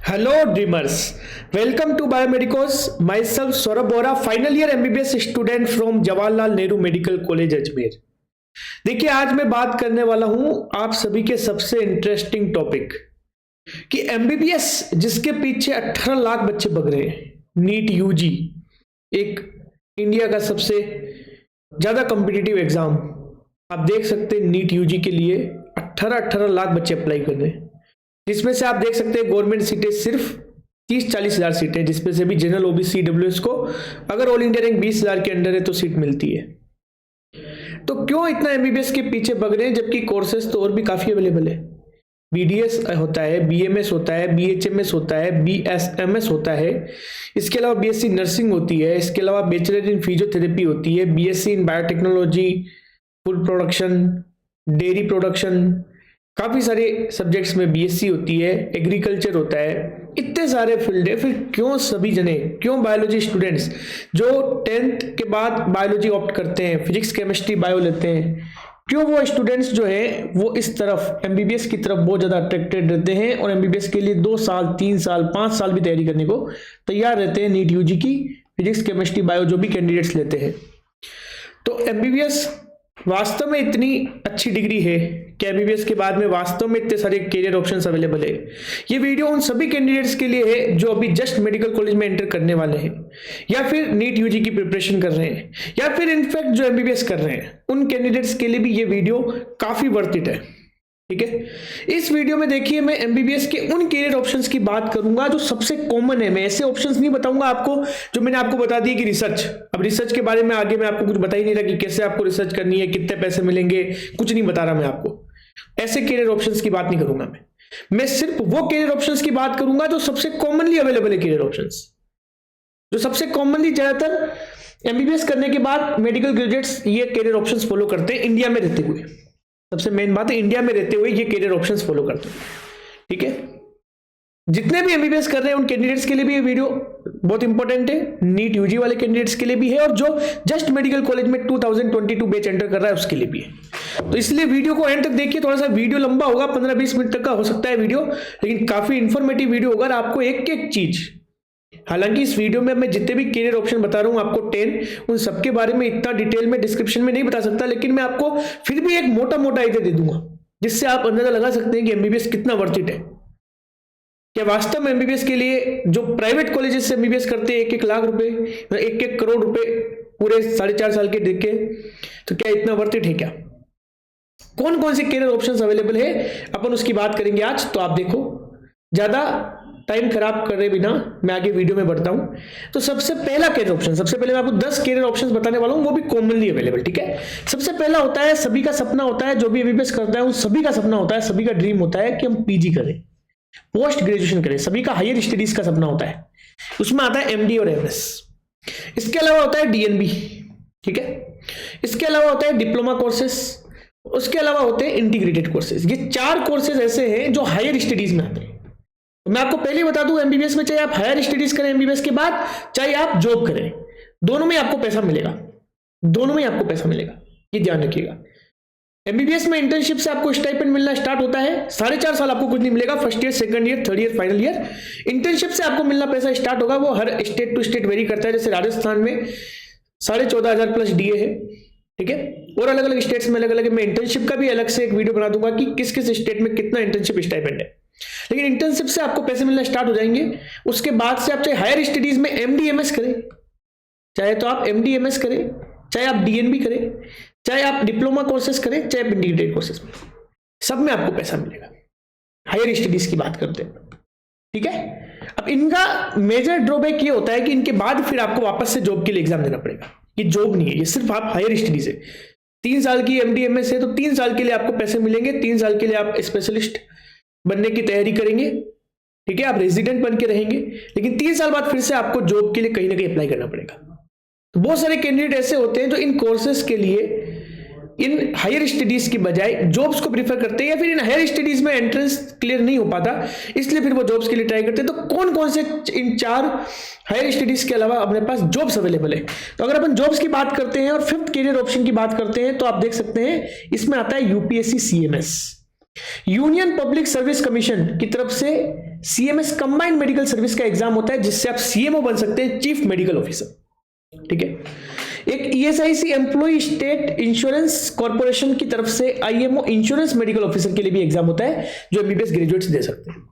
Hello dreamers, welcome to Biomedicos. Myself Saurabh Bora, final year MBBS student from Jawaharlal Nehru Medical College Ajmer. देखिए आज मैं बात करने वाला हूं आप सभी के सबसे इंटरेस्टिंग टॉपिक कि MBBS जिसके पीछे 18 लाख बच्चे भग रहे हैं, नीट यूजी एक इंडिया का सबसे ज्यादा कॉम्पिटिटिव एग्जाम। आप देख सकते हैं नीट यूजी के लिए 18 लाख बच्चे अप्लाई कर रहे हैं, जिसमें से आप देख सकते हैं गवर्नमेंट सीटें सिर्फ 30-40 हज़ार सीटें, जिसमें से भी जनरल ओबीसी डब्ल्यूएस को अगर ऑल इंडिया रैंक 20 हज़ार के अंडर है तो सीट मिलती है। तो क्यों इतना एमबीबीएस के पीछे भग रहे हैं जबकि कोर्सेज तो और भी काफ़ी अवेलेबल है। बीडीएस होता है, बीएमएस होता है, बीएचएमएस होता है, बीएसएमएस होता है, इसके अलावा बीएससी नर्सिंग होती है, इसके अलावा बैचलर इन फिजियोथेरेपी होती है, BSc in biotechnology, food production, dairy production, काफ़ी सारे सब्जेक्ट्स में बीएससी होती है, एग्रीकल्चर होता है, इतने सारे फील्ड है। फिर क्यों सभी जने, क्यों बायोलॉजी स्टूडेंट्स जो 10th के बाद बायोलॉजी ऑप्ट करते हैं, फिजिक्स केमिस्ट्री बायो लेते हैं, क्यों वो स्टूडेंट्स जो है वो इस तरफ एमबीबीएस की तरफ बहुत ज़्यादा अट्रैक्टेड रहते हैं और एमबीबीएस के लिए 2 साल 3 साल 5 साल भी तैयारी करने को तैयार रहते हैं नीट यूजी की फिजिक्स केमिस्ट्री बायो जो भी कैंडिडेट्स लेते हैं। तो एमबीबीएस वास्तव में इतनी अच्छी डिग्री है कि एमबीबीएस के बाद में वास्तव में इतने सारे करियर ऑप्शंस अवेलेबल है। ये वीडियो उन सभी कैंडिडेट्स के लिए है जो अभी जस्ट मेडिकल कॉलेज में एंटर करने वाले हैं या फिर नीट यूजी की प्रिपरेशन कर रहे हैं या फिर इनफैक्ट जो एमबीबीएस कर रहे हैं, उन कैंडिडेट्स के लिए भी ये वीडियो काफी वर्थ इट है। ठीक है, इस वीडियो में देखिए मैं एमबीबीएस के उन करियर ऑप्शंस की बात करूंगा जो सबसे कॉमन है। मैं ऐसे ऑप्शंस नहीं बताऊंगा आपको जो मैंने आपको बता दिए कि रिसर्च, अब रिसर्च के बारे में आगे मैं आपको कुछ बता ही नहीं रहा कि कैसे आपको रिसर्च करनी है, कितने पैसे मिलेंगे, कुछ नहीं बता रहा मैं आपको। ऐसे करियर ऑप्शंस की बात नहीं करूंगा मैं सिर्फ वो करियर ऑप्शंस की बात करूंगा जो सबसे कॉमनली अवेलेबल है, करियर ऑप्शंस जो सबसे कॉमनली ज्यादातर एमबीबीएस करने के बाद मेडिकल ग्रेजुएट्स ये करियर ऑप्शंस फॉलो करते हैं इंडिया में रहते हुए। सबसे मेन बात है इंडिया में रहते हुए ये करियर ऑप्शंस फॉलो करते हैं। ठीक है, जितने भी एमबीबीएस कर रहे हैं उन कैंडिडेट्स के लिए भी ये वीडियो बहुत इंपॉर्टेंट है, नीट यूजी वाले कैंडिडेट्स के लिए भी है और जो जस्ट मेडिकल कॉलेज में 2022 बैच एंटर कर रहा है उसके लिए भी है। तो इसलिए वीडियो को एंड तक देखिए। थोड़ा सा वीडियो लंबा होगा, 15-20 मिनट तक का हो सकता है वीडियो, लेकिन काफी इंफॉर्मेटिव वीडियो होगा। आपको एक एक चीज, हालांकि इस वीडियो में मैं जितने भी करियर ऑप्शन बता रहा हूं आपको 10, उन सबके बारे में इतना डिटेल में डिस्क्रिप्शन में नहीं बता सकता, लेकिन मैं आपको फिर भी एक मोटा मोटा आइडिया दे दूंगा जिससे आप अंदाजा लगा सकते हैं कि एमबीबीएस कितना वर्थ इट है। क्या वास्तव में एमबीबीएस के लिए जो प्राइवेट कॉलेजेस से एमबीबीएस करते हैं 1-1 लाख रुपए, 1-1 करोड़ रुपए पूरे 4.5 साल के देख के, तो क्या इतना वर्थ इट है? क्या कौन कौन से करियर ऑप्शंस अवेलेबल है अपन उसकी बात करेंगे आज। तो आप देखो, ज्यादा टाइम खराब करे बिना मैं आगे वीडियो में बढ़ता हूं। तो सबसे पहला करियर ऑप्शन, सबसे पहले मैं आपको 10 करियर ऑप्शंस बताने वाला हूं, वो भी कॉमनली अवेलेबल। ठीक है, सबसे पहला होता है, सभी का सपना होता है, जो भी एमबीबीएस करता है उन सभी का सपना होता है, सभी का ड्रीम होता है कि हम पीजी करें, पोस्ट ग्रेजुएशन करें, सभी का हायर स्टडीज का सपना होता है। उसमें आता है एमडी और एमएस, इसके अलावा होता है डीएनबी। ठीक है, इसके अलावा होता है डिप्लोमा कोर्सेस, उसके अलावा होते हैं इंटीग्रेटेड कोर्सेज। ये 4 कोर्सेज ऐसे हैं जो हायर स्टडीज में आते हैं। तो मैं आपको पहले ही बता दूं, एमबीबीएस में चाहे आप हायर स्टडीज करें एमबीबीएस के बाद, चाहे आप जॉब करें, दोनों में आपको पैसा मिलेगा, दोनों में आपको पैसा मिलेगा, ये ध्यान रखिएगा। एमबीबीएस में इंटर्नशिप से आपको स्टाइपेंड मिलना स्टार्ट होता है, 4.5 साल आपको कुछ नहीं मिलेगा, first year, second year, third year, final year internship से आपको मिलना पैसा स्टार्ट होगा। वो हर स्टेट टू स्टेट वेरी करता है, जैसे राजस्थान में 14,500 प्लस डीए है। ठीक है, और अलग अलग स्टेट्स में अलग अलग, मैं इंटर्नशिप का भी अलग से एक वीडियो बना दूंगा कि किस किस स्टेट में कितना इंटर्नशिप स्टाइपेंड है। लेकिन इंटर्नशिप से आपको पैसे मिलना स्टार्ट हो जाएंगे। उसके बाद से आप चाहे हायर स्टडीज में एमडीएमएस करें, चाहे तो आप एमडीएमएस करें, चाहे आप डीएनबी करें, चाहे आप डिप्लोमा कोर्सेज करें, चाहे आप इंटीग्रेटेड कोर्सेज में, सब में आपको पैसा मिलेगा। हायर स्टडीज की बात करते हैं। ठीक है, अब इनका मेजर ड्रॉबैक ये होता है कि इनके बाद फिर आपको वापस से जॉब के लिए एग्जाम देना पड़ेगा। ये जॉब नहीं है, ये सिर्फ आप हायर स्टडीज है। 3 साल की एमडीएमएस है तो 3 साल के लिए आपको पैसे मिलेंगे, 3 साल के लिए आप स्पेशलिस्ट बनने की तैयारी करेंगे। ठीक है, आप रेजिडेंट बन के रहेंगे, लेकिन 3 साल बाद फिर से आपको जॉब के लिए कहीं ना कहीं अप्लाई करना पड़ेगा। तो बहुत सारे कैंडिडेट ऐसे होते हैं जो इन कोर्सेज के लिए इन हायर स्टडीज की बजाय जॉब्स को प्रीफर करते हैं, या फिर इन हायर स्टडीज में एंट्रेंस क्लियर नहीं हो पाता इसलिए फिर वो जॉब्स के लिए ट्राई करते हैं। तो कौन कौन से इन 4 हायर स्टडीज के अलावा अपने पास जॉब्स अवेलेबल है? तो अगर अपन जॉब्स की बात करते हैं और 5th करियर ऑप्शन की बात करते हैं तो आप देख सकते हैं इसमें आता है UPSC CMS. Union public service commission की तरफ से CMS कंबाइंड मेडिकल सर्विस का एग्जाम होता है, जिससे आप CMO बन सकते हैं, चीफ मेडिकल ऑफिसर। ठीक है। एक ESIC employ state insurance corporation की तरफ से IMO इंश्योरेंस मेडिकल ऑफिसर के लिए भी एग्जाम होता है, जो MBBS ग्रेजुएट्स दे सकते हैं।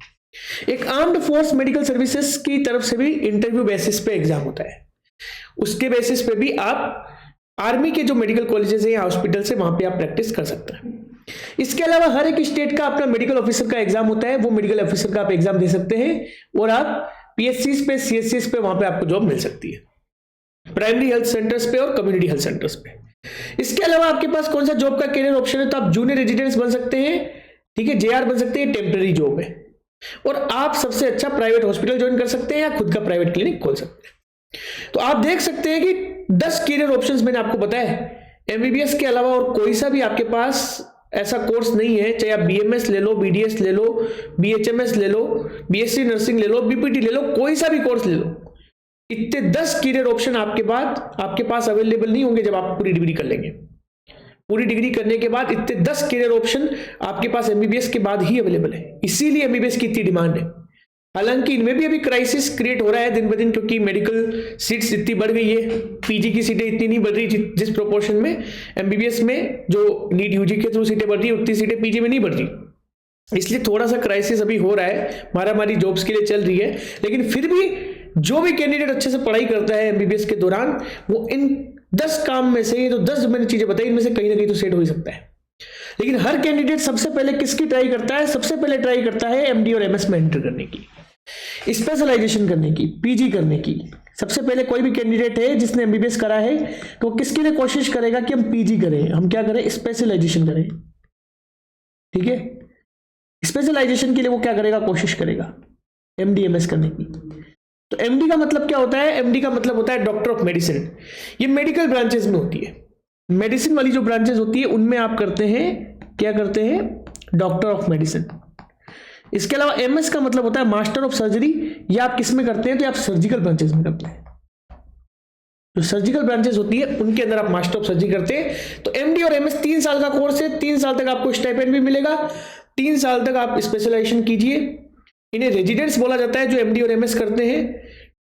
एक आर्म्ड फोर्स मेडिकल सर्विसेज की तरफ से भी इंटरव्यू बेसिस पे एग्जाम होता है, उसके बेसिस पे भी आप आर्मी के जो मेडिकल कॉलेजेस हैं या हॉस्पिटल से वहां पे आप प्रैक्टिस कर सकते हैं। इसके अलावा हर एक स्टेट का अपना मेडिकल ऑफिसर का एग्जाम होता है, वो मेडिकल ऑफिसर का आप एग्जाम दे सकते हैं और आप PSCs पे CSCs पे वहां पे आपको जॉब मिल सकती है, प्राइमरी हेल्थ सेंटर्स पे और कम्युनिटी हेल्थ सेंटर्स पे। इसके अलावा आपके पास कौन सा जॉब का कैरियर ऑप्शन है, तो आप जूनियर रेजिडेंट्स बन सकते हैं, ठीक है, JR बन सकते हैं, टेम्पररी जॉब है, और आप सबसे अच्छा प्राइवेट हॉस्पिटल ज्वाइन कर सकते हैं या खुद का प्राइवेट क्लिनिक खोल सकते हैं। तो आप देख सकते हैं कि 10 कैरियर ऑप्शंस मैंने आपको बताया है। MBBS के अलावा और कोई सा भी आपके पास ऐसा कोर्स नहीं है, चाहे आप BMS ले लो, BDS ले लो, BHMS ले लो, BSc नर्सिंग ले लो, BPT ले लो, कोई सा भी कोर्स ले लो, इतने 10 कैरियर ऑप्शन आपके पास अवेलेबल नहीं होंगे जब आप पूरी डिग्री कर लेंगे। पूरी डिग्री करने के बाद इतने 10 कैरियर ऑप्शन आपके पास MBBS के बाद ही अवेलेबल है, इसीलिए MBBS की इतनी डिमांड है। हालांकि इनमें भी अभी क्राइसिस क्रिएट हो रहा है दिन ब दिन, क्योंकि मेडिकल सीट्स इतनी बढ़ गई है, PG की सीटें इतनी नहीं बढ़ रही जिस प्रोपोर्शन में MBBS में जो नीट UG के थ्रू सीटें बढ़ रही है, उतनी सीटें PG में नहीं बढ़ रही, इसलिए थोड़ा सा क्राइसिस अभी हो रहा है, मारामारी जॉब्स के लिए चल रही है। लेकिन फिर भी जो भी कैंडिडेट अच्छे से पढ़ाई करता है MBBS के दौरान, वो इन 10 काम में से, ये जो 10 मैंने चीजें बताई, इनमें से कहीं ना कहीं तो सेट हो ही सकता है। लेकिन हर कैंडिडेट सबसे पहले किसकी ट्राई करता है, सबसे पहले ट्राई करता है MD और MS में एंटर करने की, स्पेशलाइजेशन करने की, PG करने की। सबसे पहले कोई भी कैंडिडेट है जिसने MBBS करा है, तो किसके लिए कोशिश करेगा कि हम PG करें, हम क्या करें, स्पेशलाइजेशन करें। ठीक है, स्पेशलाइजेशन के लिए वो क्या करेगा, कोशिश करेगा MD MS करने की। तो MD का मतलब क्या होता है, MD का मतलब होता है डॉक्टर ऑफ मेडिसिन। ये मेडिकल ब्रांचेस में होती है, मेडिसिन वाली जो ब्रांचेस होती है उनमें आप करते हैं, क्या करते हैं, डॉक्टर ऑफ मेडिसिन। इसके अलावा MS का मतलब होता है मास्टर ऑफ सर्जरी, या आप किस में करते हैं, तो आप सर्जिकल ब्रांचेस में करते हैं। जो सर्जिकल ब्रांचेस होती है उनके अंदर आप मास्टर ऑफ सर्जरी करते हैं। तो MD और MS 3 साल का कोर्स है, 3 साल तक आपको स्टाइपेंड भी मिलेगा, 3 साल तक आप स्पेशलाइजेशन कीजिए। इन्हें रेजिडेंट्स बोला जाता है जो MD और MS करते हैं।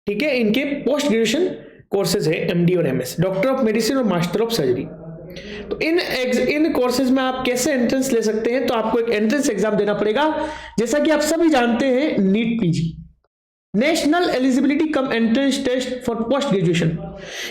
ठीक है, इनके पोस्ट ग्रेजुएशन कोर्सेज है MD और MS, डॉक्टर ऑफ मेडिसिन और मास्टर ऑफ सर्जरी। तो इन कोर्सेज में आप कैसे एंट्रेंस ले सकते हैं, तो आपको एक एंट्रेंस एग्जाम देना पड़ेगा, जैसा कि आप सभी जानते हैं, NEET PG, national eligibility cum entrance test for post graduation.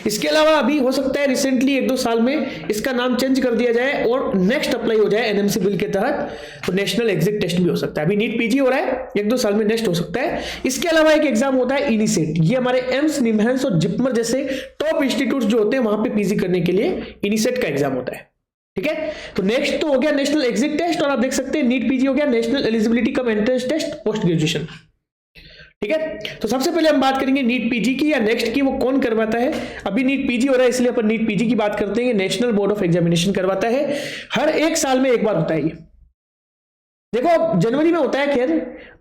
इसके अलावा अभी हो सकता है रिसेंटली 1-2 साल में इसका नाम चेंज कर दिया जाए और नेक्स्ट अप्लाई हो जाए NMC बिल के तहत, तो नेशनल एग्जिट टेस्ट भी हो सकता है। अभी नीट PG हो रहा है, 1-2 साल में नेक्स्ट हो सकता है। इसके अलावा एक एग्जाम होता है इनिसेट, ये हमारे एम्स, निमहांस और जिपमर जैसे टॉप इंस्टीट्यूट जो होते हैं वहां पे PG करने के लिए इनिसेट का एग्जाम होता है। ठीक है, तो नेक्स्ट तो हो गया नेशनल एग्जिट टेस्ट, और आप देख सकते हैं नीट PG हो गया, national eligibility cum entrance test post graduation. ठीक है, तो सबसे पहले हम बात करेंगे नीट PG की या नेक्स्ट की, वो कौन करवाता है। अभी नीट PG हो रहा है इसलिए अपन नीट PG की बात करते हैं। नेशनल बोर्ड ऑफ एग्जामिनेशन करवाता है, हर 1 साल में एक बार होता है ये। देखो जनवरी में होता है, खैर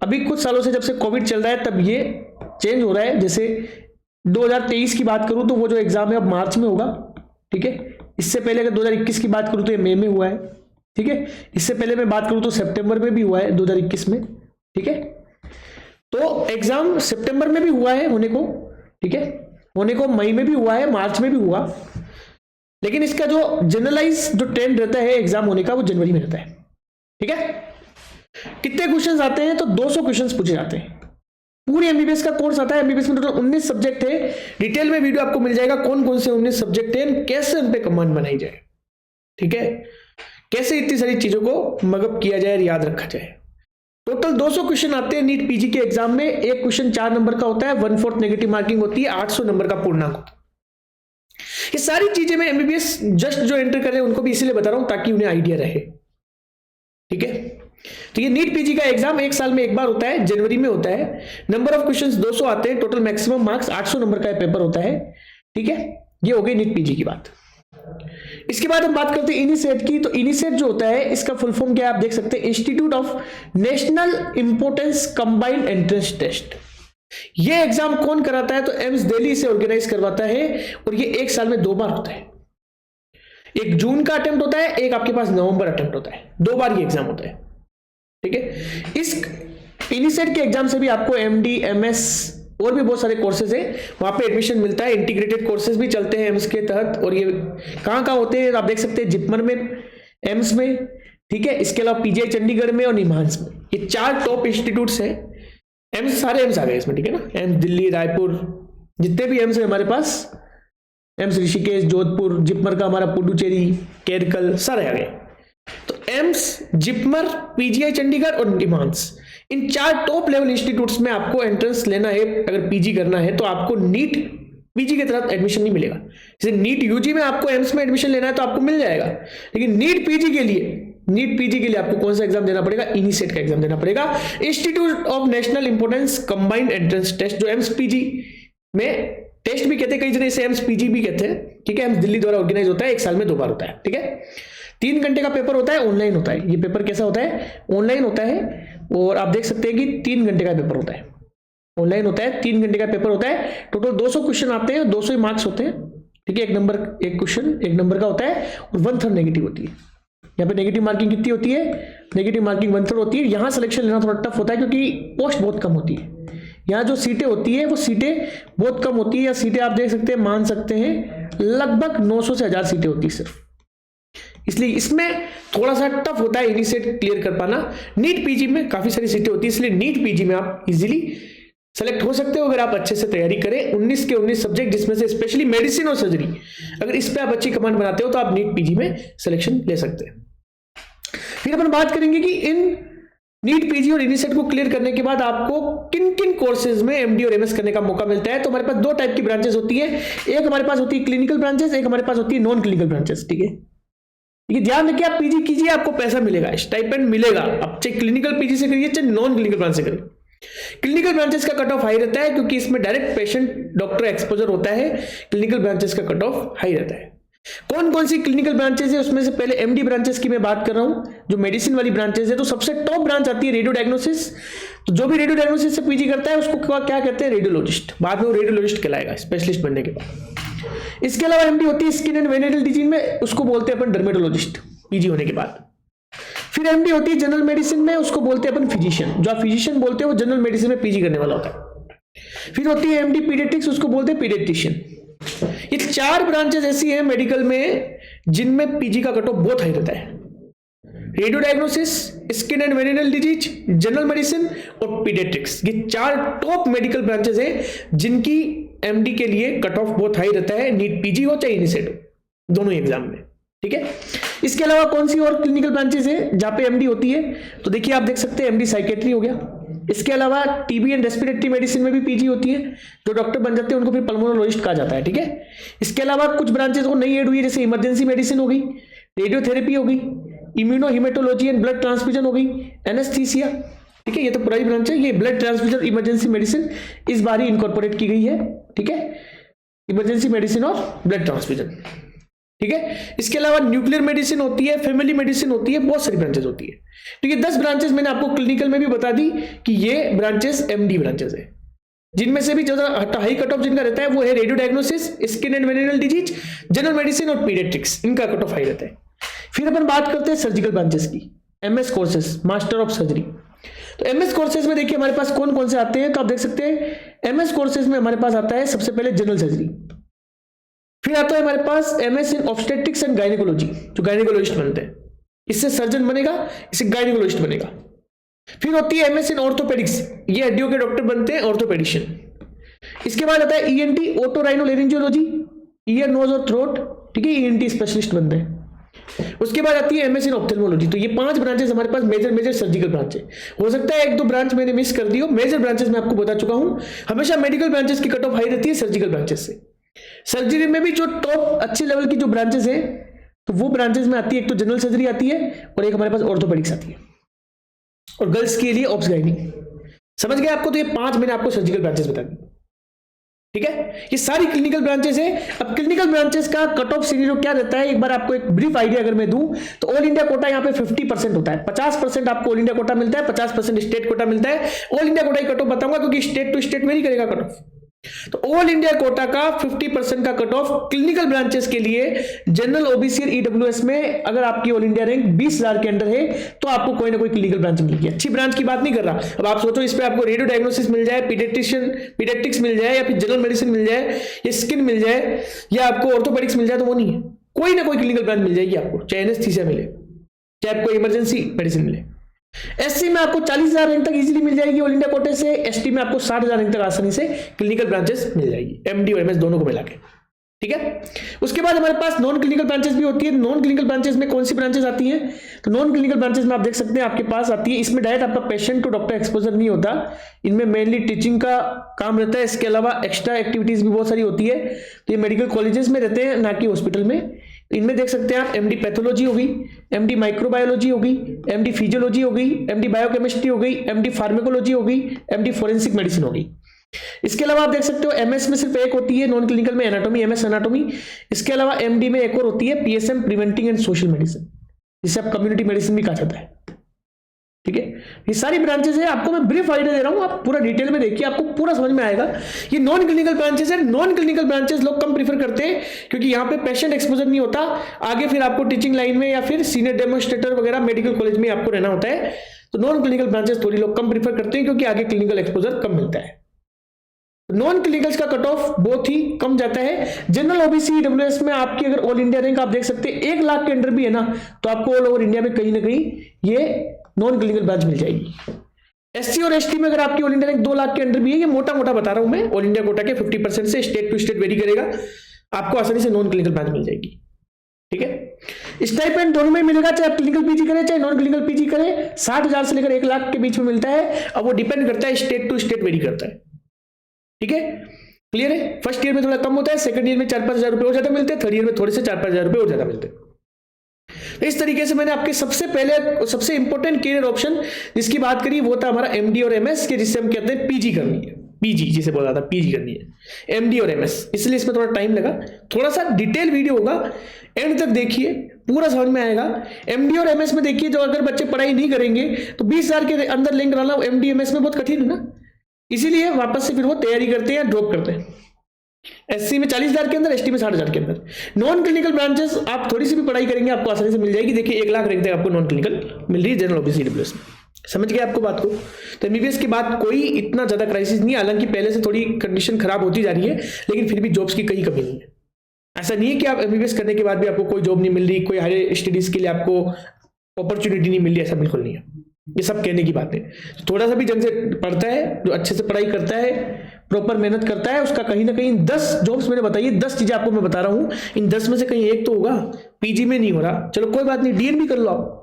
अभी कुछ सालों से जब से कोविड चल रहा है तब ये चेंज हो रहा है। जैसे 2023 की बात करूं तो वो जो एग्जाम है अब मार्च में होगा। ठीक है, इससे पहले अगर 2021 की बात करूं तो ये मई में हुआ है। ठीक है, इससे पहले मैं बात करूं तो सितंबर में भी हुआ है 2021 में। ठीक है, तो एग्जाम सितंबर में भी हुआ है होने को, ठीक है, होने को मई में भी हुआ है, मार्च में भी हुआ, लेकिन इसका जो जनरलाइज जो ट्रेंड रहता है एग्जाम होने का वो जनवरी में रहता है। ठीक है, कितने क्वेश्चंस आते हैं, तो 200 क्वेश्चंस पूछे जाते हैं। पूरी MBBS का कोर्स आता है, MBBS में टोटल 19 सब्जेक्ट है। डिटेल में वीडियो आपको मिल जाएगा कौन कौन से 19 सब्जेक्ट है, कैसे उन पे कमांड बनाई जाए। ठीक है, कैसे इतनी सारी चीजों को मगअप किया जाए, याद रखा जाए। टोटल 200 क्वेश्चन आते हैं नीट PG के एग्जाम में। एक क्वेश्चन 4 नंबर का होता है, 1/4 नेगेटिव मार्किंग होती है, 800 नंबर का पूर्णांक होता है। ये सारी चीजें मैं MBBS जस्ट जो एंटर कर रहे हैं उनको भी इसीलिए बता रहा हूं ताकि उन्हें आइडिया रहे। ठीक है, तो ये नीट PG का एग्जाम 1 साल में एक बार होता है, जनवरी में होता है। नंबर ऑफ क्वेश्चंस 200 आते हैं, टोटल मैक्सिमम मार्क्स 800 नंबर का पेपर होता है। ठीक है, ये हो गई नीट PG की बात। इसके बाद हम बात करते हैं इनिसेट की। तो इनिसेट जो होता है इसका फुल फॉर्म क्या है, आप देख सकते हैं, institute of national importance combined entrance test. ये एग्जाम कौन कराता है, तो एम्स दिल्ली से ऑर्गेनाइज करवाता है, और ये 1 साल में 2 बार होता है। एक जून का अटेम्प्ट होता है, एक आपके पास नवंबर अटेम्प्ट होता है, 2 बार ये एग्जाम होता है। ठीक है, इनिसेट के एग्जाम से भी आपको एमडी, एमएस और भी बहुत सारे कोर्सेज है, वहां पे एडमिशन मिलता है। इंटीग्रेटेड कोर्सेज भी चलते हैं एम्स के तहत, और ये कहाँ होते हैं आप देख सकते हैं, जिपमर में, एम्स में, ठीक है। इसके अलावा पीजीआई चंडीगढ़ में और निम्हांस में, ये 4 टॉप इंस्टीट्यूट्स हैं। एम्स, सारे एम्स आ गए इसमें, ठीक है ना। एम्स दिल्ली, रायपुर, जितने भी एम्स है हमारे पास, एम्स ऋषिकेश, जोधपुर, जिपमर का हमारा पुडुचेरी, केरकल, सारे आ गए। तो एम्स, जिपमर, पीजीआई चंडीगढ़ और निम्हांस, इन 4 टॉप लेवल इंस्टीट्यूट्स में आपको एंट्रेंस लेना है। अगर पीजी करना है तो आपको नीट पीजी के तहत एडमिशन नहीं मिलेगा। जैसे नीट यूजी में आपको एम्स में एडमिशन लेना है तो आपको मिल जाएगा, लेकिन नीट पीजी के लिए आपको कौन सा एग्जाम देना पड़ेगा? इनिसेट का एग्जाम देना पड़ेगा। Institute of national importance combined entrance test, जो एम्स पीजी में टेस्ट भी कहते हैं, कई जगह इसे एम्स पीजी भी कहते हैं, ठीक है। एम्स दिल्ली द्वारा ऑर्गेनाइज होता है, 1 साल में 2 बार होता है, ठीक है। 3 घंटे का पेपर होता है, ऑनलाइन होता है। ये पेपर कैसा होता है? ऑनलाइन होता है, और आप देख सकते हैं कि 3 घंटे का पेपर होता है, ऑनलाइन होता है, 3 घंटे का पेपर होता है। टोटल 200 क्वेश्चन आते हैं, 200 ही मार्क्स होते हैं, ठीक है। एक क्वेश्चन 1 नंबर का होता है, और 1/3 नेगेटिव होती है। यहाँ पे नेगेटिव मार्किंग कितनी होती है? नेगेटिव मार्किंग 1/3 होती है। यहाँ सिलेक्शन लेना थोड़ा टफ होता है, क्योंकि पोस्ट बहुत कम होती है। यहाँ जो सीटें होती है वो सीटें बहुत कम होती है, या सीटें आप देख सकते हैं, मान सकते हैं लगभग 900 से 1000 सीटें होती है सिर्फ, इसलिए इसमें थोड़ा सा टफ होता है इनिसेट क्लियर कर पाना। नीट पीजी में काफी सारी सीटें होती है, इसलिए नीट पीजी में आप इजीली सेलेक्ट हो सकते हो अगर आप अच्छे से तैयारी करें। 19 के 19 सब्जेक्ट, जिसमें से स्पेशली मेडिसिन और सर्जरी, अगर इस पे आप अच्छी कमांड बनाते हो तो आप नीट पीजी में सिलेक्शन ले सकते हैं। फिर अपन बात करेंगे कि इन नीट पीजी और इनिसेट को क्लियर करने के बाद आपको किन किन कोर्सेज में एमडी और एमएस करने का मौका मिलता है। तो हमारे पास 2 टाइप की ब्रांचेस होती है, एक हमारे पास होती है क्लिनिकल ब्रांचेस, एक हमारे पास होती है नॉन क्लिनिकल ब्रांचेस, ठीक है। ये ध्यान रखिए, आप पीजी कीजिए आपको पैसा मिलेगा, स्टाइपेंड मिलेगा, आप चाहे क्लिनिकल पीजी से करिए चाहे नॉन क्लिनिकल ब्रांच से करिए। क्लिनिकल ब्रांचेस का कट ऑफ हाई रहता है, क्योंकि इसमें डायरेक्ट पेशेंट डॉक्टर एक्सपोजर होता है। क्लिनिकल ब्रांचेस का कट ऑफ हाई रहता है। कौन कौन सी क्लिनिकल ब्रांचेस है, उसमें से पहले एमडी ब्रांचेस की मैं बात कर रहा हूं, जो मेडिसिन वाली ब्रांचेस है। तो सबसे टॉप ब्रांच आती है रेडियो डायग्नोसिस। तो जो भी रेडियो डायग्नोसिस से पीजी करता है उसको क्या कहते हैं? रेडियोलॉजिस्ट। बाद में वो रेडियोलॉजिस्ट कहलाएगा स्पेशलिस्ट बनने के बाद। इसके अलावा एमडी होती है स्किन एंड वेनिटल डिजीज में, उसको बोलते हैं अपन डर्मेटोलॉजिस्ट पीजी होने के बाद। फिर एमडी होती है जनरल मेडिसिन में, उसको बोलते हैं अपन फिजिशियन। जो आप फिजिशियन बोलते हैं वो जनरल मेडिसिन में पीजी करने वाला होता है। फिर होती है एमडी पीडियाट्रिक्स, उसको बोलते हैं पीडियाट्रिशियन। ये 4 ब्रांचेस ऐसी हैं मेडिकल में जिनमें पीजी का कट ऑफ बहुत हाई रहता है। Radio diagnosis, skin and venereal disease, general medicine और पीडियाट्रिक्स, ये 4 टॉप मेडिकल ब्रांचेस हैं जिनकी एमडी के लिए कट ऑफ बहुत हाई रहता है, नीट पीजी हो चाहे इनिसेट हो, दोनों ही एग्जाम में, ठीक है। इसके अलावा कौन सी और क्लिनिकल ब्रांचेस है जहां पे एमडी होती है? तो देखिए आप देख सकते हैं, एमडी साइकेट्री हो गया। इसके अलावा टीबी एंड रेस्पिरेटरी मेडिसिन में भी पीजी होती है। जो डॉक्टर बन जाते हैं उनको फिर पल्मोनोलॉजिस्ट कहा जाता है, ठीक है। इसके अलावा कुछ ब्रांचेस और नई ऐड हुई है, जैसे इमरजेंसी मेडिसिन हो गई, रेडियोथेरेपी हो गई, immuno haematology and blood transfusion हो गई, एनेस्थीसिया, ठीक है। ये तो पुरानी ब्रांच है। ये ब्लड ट्रांसफ्यूजन इमरजेंसी मेडिसिन इस बार ही इनकॉर्पोरेट की गई है, ठीक है। इमरजेंसी मेडिसिन और ब्लड ट्रांसफ्यूजन, ठीक है। इसके अलावा न्यूक्लियर मेडिसिन होती है, फैमिली मेडिसिन होती है, बहुत सारी ब्रांचेस होती है। तो ये 10 ब्रांचेस मैंने आपको क्लिनिकल में भी बता दी कि ये ब्रांचेस एमडी ब्रांचेस है, जिनमें से भी जो हाई कट ऑफ जिनका रहता है वो है radio diagnosis, skin and venereal disease, general medicine और पीडियाट्रिक्स, इनका कट ऑफ हाई रहता है। फिर अपन बात करते हैं सर्जिकल ब्रांचेस की, MS courses, master of surgery. तो एमएस कोर्सेज में देखिए हमारे पास कौन कौन से आते हैं। तो आप देख सकते हैं एमएस कोर्सेज में हमारे पास आता है सबसे पहले जनरल सर्जरी, फिर आता है हमारे पास MS in obstetrics and gynaecology, जो गायनेकोलॉजिस्ट बनते हैं, इससे सर्जन बनेगा, इससे गायनेकोलॉजिस्ट बनेगा। फिर होती है एमएस इन ऑर्थोपेडिक्स, ये हड्डियों के डॉक्टर बनते हैं, ऑर्थोपेडिशियन। इसके बाद आता है ईएनटी, ओटोराइनोलैरिंजियोलॉजी, ईयर नोज और थ्रोट, ठीक है, ईएनटी स्पेशलिस्ट बनते हैं। उसके बाद आती है एमएस इन ऑप्थेल्मोलॉजी। तो ये 5 ब्रांचेस हमारे पास मेजर सर्जिकल ब्रांच है। हो सकता है 1-2 ब्रांच मैंने मिस कर दी हो, मेजर ब्रांचेस मैं आपको बता चुका हूं। हमेशा मेडिकल ब्रांचेस की कट ऑफ हाई रहती है सर्जिकल ब्रांचेस से। सर्जरी में भी जो टॉप अच्छे लेवल की जो ब्रांचेस हैं, तो वो ब्रांचेस में आती है, एक तो जनरल सर्जरी आती है और एक हमारे पास ऑर्थोपेडिक्स आती है, और गर्ल्स के लिए ऑब्स गायनी। समझ गए आपको? तो ये 5 मैंने आपको सर्जिकल ब्रांचेस बता दी, ठीक है। ये सारी क्लिनिकल ब्रांचेस है। अब क्लिनिकल ब्रांचेस का कट ऑफ सीरीज क्या रहता है, एक बार आपको एक ब्रीफ आइडिया अगर मैं दूं, तो ऑल इंडिया कोटा यहाँ पे 50% होता है। 50% आपको ऑल इंडिया कोटा मिलता है, 50% स्टेट कोटा मिलता है। ऑल इंडिया कोटा ही कट ऑफ बताऊंगा, क्योंकि स्टेट टू स्टेट में नहीं करेगा कट ऑफ, तो ऑल इंडिया कोटा का 50% का कट ऑफ क्लिनिकल ब्रांचेस के लिए जनरल, ओबीसी और ईडब्ल्यूएस में अगर आपकी ऑल इंडिया रैंक 20,000 के अंदर है तो आपको कोई ना कोई क्लिनिकल ब्रांच मिलेगी। अच्छी ब्रांच की बात नहीं कर रहा, अब आप सोचो इस पे आपको रेडियो डायग्नोसिस मिल जाए, पीडियाट्रिक्स मिल जाए, या फिर जनरल मेडिसिन मिल जाए, या स्किन मिल जाए, या आपको ऑर्थोपेडिक्स मिल जाए, तो वो नहीं है। कोई ना कोई क्लिनिकल ब्रांच मिल जाएगी आपको, चाहे एनेस्थीसिया मिले, चाहे आपको इमरजेंसी मेडिसिन मिले। एससी में आपको 40,000 रैंक तक इजीली मिल जाएगी ऑल इंडिया कोटे से, एसटी में आपको 60,000 रैंक तक आसानी से क्लिनिकल ब्रांचेस मिल जाएगी, एमडी और एमएस दोनों को मिला के। ठीक है, उसके बाद हमारे पास नॉन क्लिनिकल ब्रांचेस भी होती है। नॉन क्लिनिकल ब्रांचेस में कौन सी ब्रांचेस आती हैं? तो नॉन क्लिनिकल ब्रांचेस में आप देख सकते हैं आपके पास आती है, इसमें डायरेक्ट आपका पेशेंट टू डॉक्टर एक्सपोजर नहीं होता, इनमें मेनली टीचिंग का काम रहता है। इसके अलावा एक्स्ट्रा एक्टिविटीज भी बहुत सारी होती है, तो ये मेडिकल कॉलेजेस में रहते हैं, ना कि हॉस्पिटल में। इनमें देख सकते हैं आप एमडी पैथोलॉजी होगी, एमडी माइक्रोबायोलॉजी होगी, एमडी फिजियोलॉजी होगी, एमडी बायोकेमिस्ट्री होगी, एमडी फार्मेकोलॉजी होगी, एमडी फोरेंसिक मेडिसिन होगी। इसके अलावा आप देख सकते हो एमएस में सिर्फ एक होती है नॉन क्लिनिकल में, एनाटॉमी, एमएस एनाटॉमी। इसके अलावा एमडी में एक और होती है PSM, preventing and social medicine, जिसे आप कम्युनिटी मेडिसिन भी कहा जाता है। ठीक है, ये सारी ब्रांचेस है, आपको मैं ब्रीफ आइडिया दे रहा हूं, आप पूरा डिटेल में देखिए, आपको पूरा समझ में आएगा। ये नॉन क्लिनिकल ब्रांचेस है। नॉन क्लिनिकल ब्रांचेस लोग कम प्रीफर करते हैं क्योंकि यहाँ पे पेशेंट एक्सपोजर नहीं होता, आगे फिर आपको टीचिंग लाइन में या फिर सीनियर डेमोन्स्ट्रेटर वगैरह मेडिकल कॉलेज में आपको रहना होता है, तो नॉन क्लिनिकल ब्रांचेस थोड़ी लोग कम प्रीफर करते हैं क्योंकि आगे क्लिनिकल एक्सपोजर कम मिलता है। नॉन क्लिनिकल्स का कट ऑफ बहुत ही कम जाता है। जनरल, ओबीसी, डब्ल्यूएस में आपकी अगर ऑल इंडिया रैंक आप देख सकते हैं 1 लाख के अंडर भी है ना, तो आपको ऑल ओवर इंडिया में कहीं ना कहीं ये नॉन क्लिनिकल ब्रांच मिल जाएगी। एससी और एसटी में अगर आपकी ऑल इंडिया रैंक 2 लाख के अंडर भी है, ये मोटा मोटा बता रहा हूं मैं, ऑल इंडिया कोटा के 50% से स्टेट टू स्टेट वेरी करेगा, आपको आसानी से नॉन क्लिनिकल ब्रांच मिल जाएगी। ठीक है, स्टाइपेंड दोनों में मिलेगा, चाहे आप क्लिनिकल पीजी करें चाहे नॉन क्लिनिकल पीजी करें, 60,000 से लेकर 1 लाख के बीच में मिलता है। अब वो डिपेंड करता है, स्टेट टू स्टेट वेरी करता है। ठीक है, क्लियर है? फर्स्ट ईयर में थोड़ा कम होता है, सेकंड ईयर में 4-5 हजार रुपए और ज्यादा मिलते हैं, थर्ड ईयर में थोड़े से 4-5 हजार रुपए और ज्यादा मिलते हैं। इस तरीके से मैंने आपके सबसे पहले सबसे इंपॉर्टेंट करियर ऑप्शन जिसकी बात करी वो था हमारा एमडी और एमएस के, जिससे हम कहते हैं पीजी करनी है, पीजी जिसे बोला था पीजी करनी है, एमडी और एमएस। इसलिए इसमें थोड़ा टाइम लगा, थोड़ा सा डिटेल वीडियो होगा, एंड तक देखिए, पूरा समझ में आएगा। एमडी और एमएस में देखिए, जो अगर बच्चे पढ़ाई नहीं करेंगे तो 20,000 के अंदर लिंक डालना एमडी एमएस में बहुत कठिन है ना, इसीलिए वापस से फिर वो तैयारी करते हैं, ड्रॉप करते हैं। एससी में 40,000 के अंदर, एसटी में 60,000 के अंदर। नॉन क्लिनिकल ब्रांचेस आप थोड़ी सी भी पढ़ाई करेंगे आपको आसानी से मिल जाएगी। देखिए 1 लाख रैंक तक आपको नॉन क्लिनिकल मिल रही है जनरल, ओबीसी, डब्ल्यूएस में। समझ गए आपको बात को? तो एमबीबीएस के बाद कोई इतना ज्यादा क्राइसिस नहीं, हालांकि पहले से थोड़ी कंडीशन खराब होती जा रही है, लेकिन फिर भी जॉब्स की कहीं कमी नहीं है। ऐसा नहीं है कि आप एमबीबीएस करने के बाद भी आपको कोई जॉब नहीं मिल रही, कोई हायर स्टडीज के लिए आपको अपॉर्चुनिटी नहीं मिल रही, ऐसा बिल्कुल नहीं है। ये सब कहने की बात है। थोड़ा सा भी जंग से पढ़ता है, जो अच्छे से पढ़ाई करता है, प्रॉपर मेहनत करता है, उसका कहीं ना कहीं 10 जॉब्स मैंने बताई, 10 चीजें आपको मैं बता रहा हूं, इन 10 में से कहीं एक तो होगा। पीजी में नहीं हो रहा, चलो कोई बात नहीं, डीएनबी कर लो आप।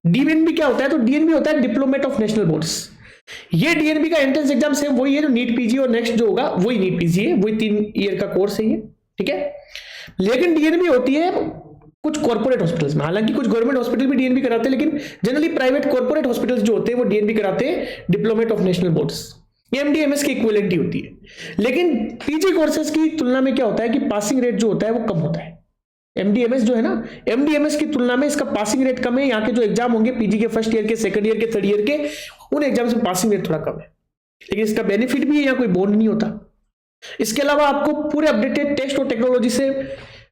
डीएनबी क्या होता है? तो डीएनबी होता है डिप्लोमेट ऑफ नेशनल बोर्ड्स। ये डीएनबी का एंट्रेंस एग्जाम सेम वही है जो नीट पीजी और नेक्स्ट जो होगा वही नीट पीजी है, वही 3 ईयर का कोर्स है ये। ठीक है, लेकिन डीएनबी होती है कुछ कॉर्पोरेट हॉस्पिटल्स में, हालांकि कुछ गवर्नमेंट हॉस्पिटल भी डीएनबी कराते हैं, लेकिन जनरली प्राइवेट कॉर्पोरेट हॉस्पिटल्स जो होते हैं वो डीएनबी कराते हैं, डिप्लोमेट ऑफ नेशनल बोर्ड्स। ये एमडीएमएस की इक्विवेलेंट होती है। लेकिन पीजी कोर्सेज की तुलना में क्या होता है कि पासिंग रेट जो होता है वो कम होता है। एमडीएमएस जो है ना, एमडीएमएस की तुलना में इसका पासिंग रेट कम है। यहाँ के जो एग्जाम होंगे पीजी के फर्स्ट ईयर के, सेकंड ईयर के, थर्ड ईयर के, उन एग्जाम में पासिंग रेट थोड़ा कम है, लेकिन इसका बेनिफिट भी है, यहाँ कोई बॉन्ड नहीं होता। इसके अलावा आपको पूरे अपडेटेड टेस्ट और टेक्नोलॉजी से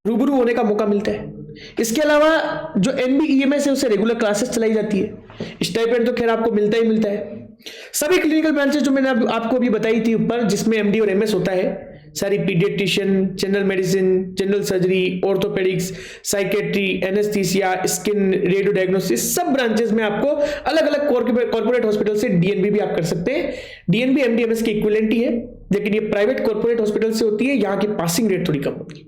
रूबरू होने का मौका मिलता है। इसके अलावा जो एनबीईएमएस है उससे रेगुलर क्लासेस चलाई जाती है। स्टाइपेंड तो खैर आपको मिलता ही मिलता है। सभी क्लिनिकल ब्रांचेस जो मैंने आपको अभी बताई थी ऊपर, जिसमें एमडी और एमएस होता है, सारी paediatrician, general medicine, general surgery, orthopaedics, psychiatry, anaesthesia, skin, radio diagnosis, सब ब्रांचेस में आपको अलग अलग कॉर्पोरेट हॉस्पिटल से डीएनबी भी आप कर सकते हैं। डीएनबी एमडीएमएस की इक्विवेलेंट ही है, लेकिन ये प्राइवेट कॉर्पोरेट हॉस्पिटल से होती है, यहाँ की पासिंग रेट थोड़ी कम होती है।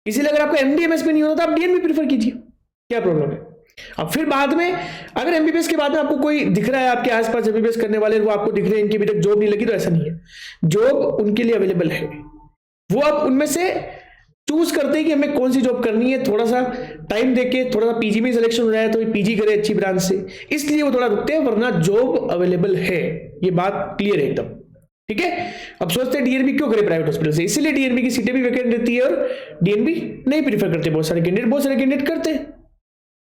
इसीलिए अगर आपको एमडीएमएस में नहीं होता तो आप डीएनबी प्रीफर कीजिए, क्या प्रॉब्लम है? अब फिर बाद में अगर एमबीबीएस के बाद में आपको कोई दिख रहा है आपके आसपास एमबीबीएस करने वाले, वो आपको दिख रहे हैं इनकी अभी तक जॉब नहीं लगी, तो ऐसा नहीं है, जॉब उनके लिए अवेलेबल है। वो आप उनमें से चूज करते हैं कि हमें कौन सी जॉब करनी है। थोड़ा सा टाइम देके, थोड़ा सा पीजी में सिलेक्शन हो जाए तो पीजी करे अच्छी ब्रांच से, इसलिए वो थोड़ा रुकते हैं, वरना जॉब अवेलेबल है। ये बात क्लियर है एकदम, ठीक है। अब सोचते हैं डीएनबी क्यों करे प्राइवेट हॉस्पिटल से, इसीलिए डीएनबी की सीटें भी वैकेंट रहती है और डीएनबी नहीं प्रीफर करते बहुत सारे कैंडिडेट करते हैं।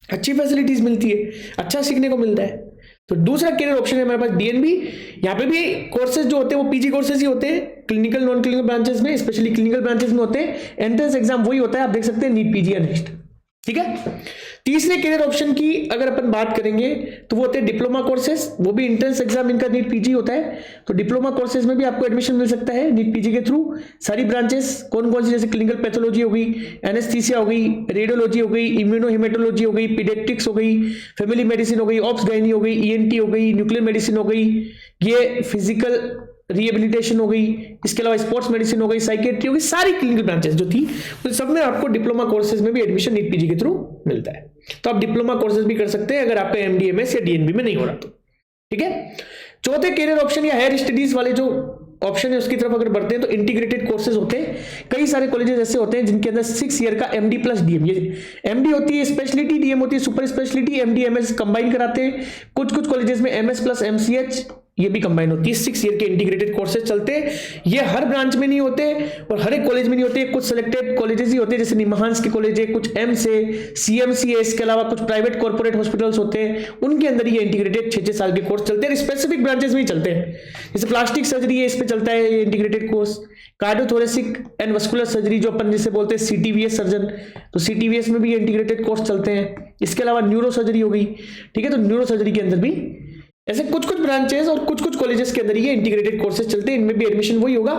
अच्छी फैसिलिटीज मिलती है, अच्छा सीखने को मिलता है। तो दूसरा करियर ऑप्शन है हमारे पास डीएनबी। यहाँ पे भी कोर्सेज जो होते हैं वो पीजी कोर्सेज ही होते हैं, क्लिनिकल नॉन क्लिनिकल ब्रांचेस में, स्पेशली क्लिनिकल ब्रांचेस में होते हैं। एंट्रेंस एग्जाम वही होता है, आप देख सकते हैं नीट पीजी या नेक्स्ट। ठीक है। तीसरे करियर ऑप्शन की अगर अपन बात करेंगे तो वो होते हैं डिप्लोमा कोर्सेज, वो भी एंट्रेंस एग्जाम इनका नीट पीजी होता है। तो डिप्लोमा कोर्सेज में भी आपको एडमिशन मिल सकता है नीट पीजी के थ्रू। सारी ब्रांचेस कौन कौन सी, जैसे क्लिनिकल पैथोलॉजी हो गई, एनेस्थीसिया हो गई, रेडियोलॉजी हो गई, इम्यूनोहेमेटोलॉजी हो गई, पीडियाट्रिक्स हो गई, फैमिली मेडिसिन हो गई, ऑप्स गायनी हो गई, ईएनटी हो गई, न्यूक्लियर मेडिसिन हो गई, ये फिजिकल रिहेबिलिटेशन हो गई, इसके अलावा स्पोर्ट्स मेडिसिन हो गई, साइकेट्री हो गई, सारी क्लिनिकल ब्रांचेस जो थी तो सब में आपको डिप्लोमा कोर्सेज में भी एडमिशन नीट पीजी के थ्रू मिलता है। तो आप डिप्लोमा कोर्सेज भी कर सकते हैं अगर आपका एमडीएमएस या डीएनबी में नहीं हो रहा तो। ठीक है। चौथे करियर ऑप्शन या हायर स्टडीज वाले जो ऑप्शन है उसकी तरफ अगर बढ़ते हैं तो इंटीग्रेटेड कोर्सेज होते हैं। कई सारे कॉलेजेस ऐसे होते हैं जिनके अंदर 6 ईयर का एमडी प्लस डीएम, ये एमडी होती है स्पेशलिटी, डीएम होती है super speciality, MD MS combine कराते हैं। कुछ कुछ कॉलेजेस में एमएस प्लस एमसीएच ये भी कंबाइन होती है। 6 ईयर के इंटीग्रेटेड कोर्सेज चलते हैं। ये हर ब्रांच में नहीं होते और हर एक कॉलेज में नहीं होते, कुछ सिलेक्टेड कॉलेजेस ही होते हैं, जैसे निमहांस के कॉलेज है, कुछ एम्स है, सीएमसी है, इसके अलावा कुछ प्राइवेट कॉर्पोरेट हॉस्पिटल्स होते हैं, उनके अंदर ये इंटीग्रेटेड 6-6 साल के कोर्स चलते हैं। स्पेसिफिक ब्रांचेस में ही चलते हैं, जैसे प्लास्टिक सर्जरी है, इस पे चलता है ये integrated course. Cardiothoracic and vascular surgery जो अपन जिसे बोलते हैं सीटीवीएस सर्जन, तो सीटीवीएस में भी ये इंटीग्रेटेड कोर्स चलते हैं। इसके अलावा न्यूरो सर्जरी हो गई। ठीक है। तो न्यूरो सर्जरी के अंदर भी ऐसे कुछ कुछ ब्रांचेस और कुछ कुछ कॉलेजेस के अंदर ये इंटीग्रेटेड कोर्सेज चलते हैं। इनमें भी एडमिशन वही होगा,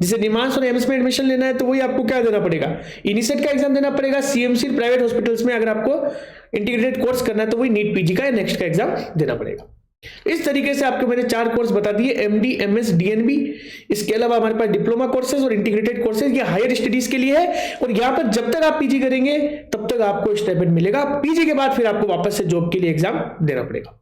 जैसे निमांस और एम्स में एडमिशन लेना है तो वही आपको क्या देना पड़ेगा, इनिसेट का एग्जाम देना पड़ेगा। सीएमसी प्राइवेट हॉस्पिटल्स में अगर आपको इंटीग्रेटेड कोर्स करना है तो वही नीट पीजी का या नेक्स्ट का एग्जाम देना पड़ेगा। इस तरीके से आपको मैंने 4 कोर्स बता दिए, एमडी, एमएस, डीएनबी। इसके अलावा हमारे पास डिप्लोमा कोर्सेज और इंटीग्रेटेड कोर्सेज, ये हायर स्टडीज के लिए है। और यहाँ पर जब तक आप पीजी करेंगे तब तक आपको स्टाइपेंड मिलेगा। पीजी के बाद फिर आपको वापस से जॉब के लिए एग्जाम देना पड़ेगा।